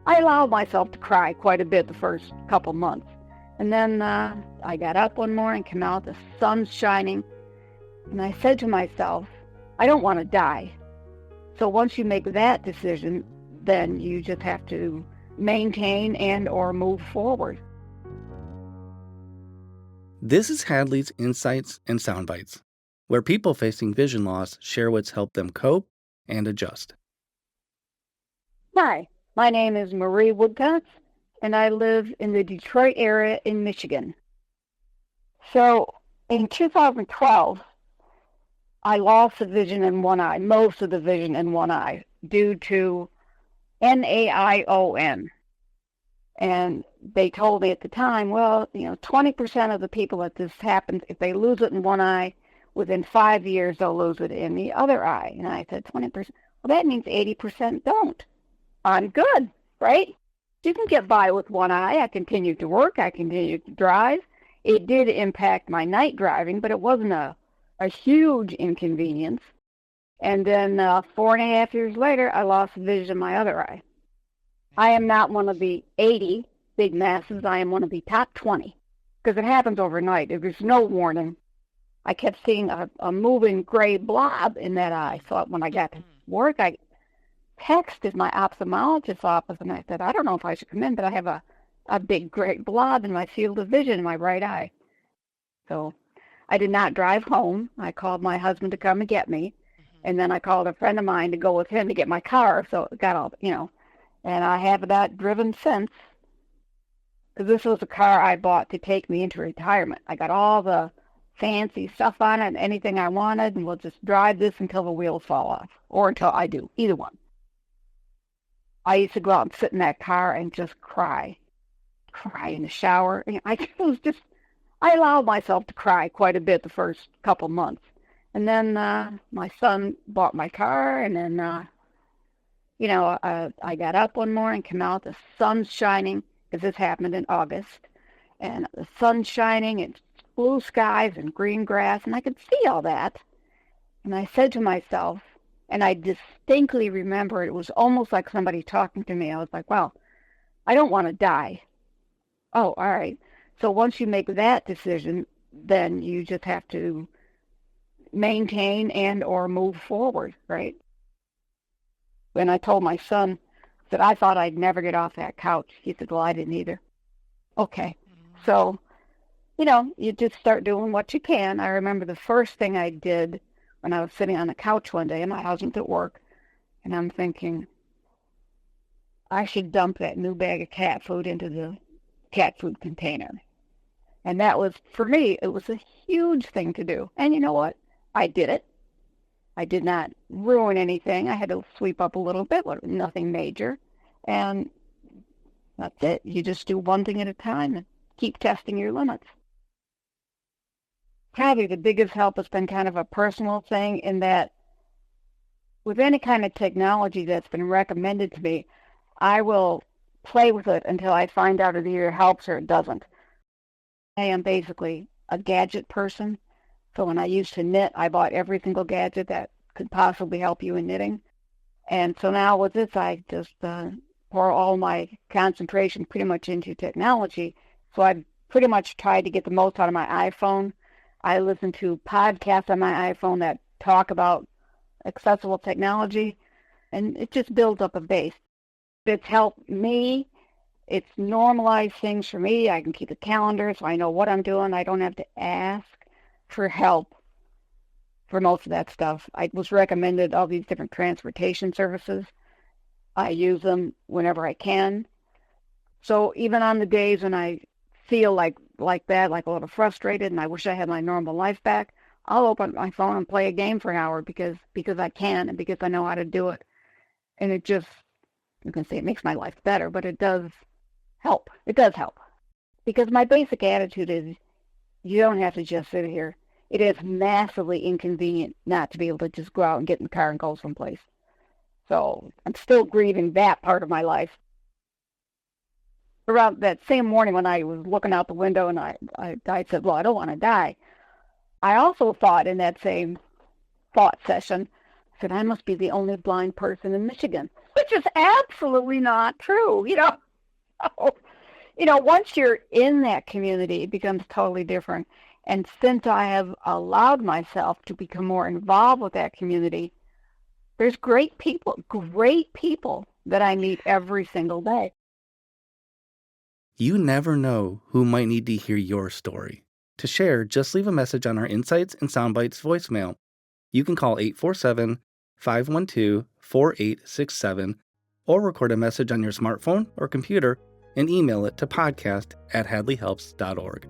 I allowed myself to cry quite a bit the first couple months. And then I got up one morning, came out, the sun's shining, and I said to myself, I don't want to die. So once you make that decision, then you just have to maintain and or move forward. This is Hadley's Insights and Soundbites, where people facing vision loss share what's helped them cope and adjust. Hi, my name is Marie Woodcock, and I live in the Detroit area in Michigan. So in 2012, I lost the vision in one eye, most of the vision in one eye, due to NAION. And they told me at the time, 20% of the people that this happens, if they lose it in one eye, within 5 years, they'll lose it in the other eye. And I said, 20%. Well, that means 80% don't. I'm good, right? You can get by with one eye. I continued to work. I continued to drive. It did impact my night driving, but it wasn't a huge inconvenience. And then 4.5 years later, I lost vision in my other eye. I am not one of the 80 big masses. I am one of the top 20, because it happens overnight. There's no warning. I kept seeing a moving gray blob in that eye. So when I got to work, I texted my ophthalmologist's office, and I said, I don't know if I should come in, but I have a big gray blob in my field of vision in my right eye. So I did not drive home. I called my husband to come and get me, and then I called a friend of mine to go with him to get my car. So it got all, and I have not driven since, because this was a car I bought to take me into retirement. I got all the fancy stuff on it and anything I wanted, and we'll just drive this until the wheels fall off, or until I do, either one. I used to go out and sit in that car and just cry in the shower. I allowed myself to cry quite a bit the first couple months. And then my son bought my car, and then I got up one morning, came out, the sun's shining, because this happened in August, and the sun's shining, and blue skies and green grass, and I could see all that. And I said to myself, and I distinctly remember it was almost like somebody talking to me. I was like, well, I don't want to die. Oh, all right. So once you make that decision, then you just have to maintain and or move forward, right? When I told my son that I thought I'd never get off that couch, he said, well, I didn't either. Okay. So, you just start doing what you can. I remember the first thing I did when I was sitting on the couch one day, and my husband's at work, and I'm thinking, I should dump that new bag of cat food into the cat food container. And that was, for me, it was a huge thing to do. And you know what? I did it. I did not ruin anything. I had to sweep up a little bit, but nothing major. And that's it. You just do one thing at a time and keep testing your limits. Probably the biggest help has been kind of a personal thing, in that with any kind of technology that's been recommended to me, I will play with it until I find out it either helps or it doesn't. I am basically a gadget person. So when I used to knit, I bought every single gadget that could possibly help you in knitting. And so now with this, I just pour all my concentration pretty much into technology. So I've pretty much tried to get the most out of my iPhone. I listen to podcasts on my iPhone that talk about accessible technology, and it just builds up a base. It's helped me. It's normalized things for me. I can keep a calendar so I know what I'm doing. I don't have to ask for help for most of that stuff. I was recommended all these different transportation services. I use them whenever I can. So even on the days when I feel like that, like a little frustrated, and I wish I had my normal life back, I'll open my phone and play a game for an hour because I can, and because I know how to do it. And it just, you can say it makes my life better, but it does help. It does help. Because my basic attitude is, you don't have to just sit here. It is massively inconvenient not to be able to just go out and get in the car and go someplace. So I'm still grieving that part of my life. Around that same morning when I was looking out the window and I said, well, I don't want to die. I also thought in that same thought session, I said, I must be the only blind person in Michigan. which is absolutely not true. So, once you're in that community, it becomes totally different. And since I have allowed myself to become more involved with that community, there's great people that I meet every single day. You never know who might need to hear your story. To share, just leave a message on our Insights and Soundbites voicemail. You can call 847-512-4867 or record a message on your smartphone or computer and email it to podcast@hadleyhelps.org.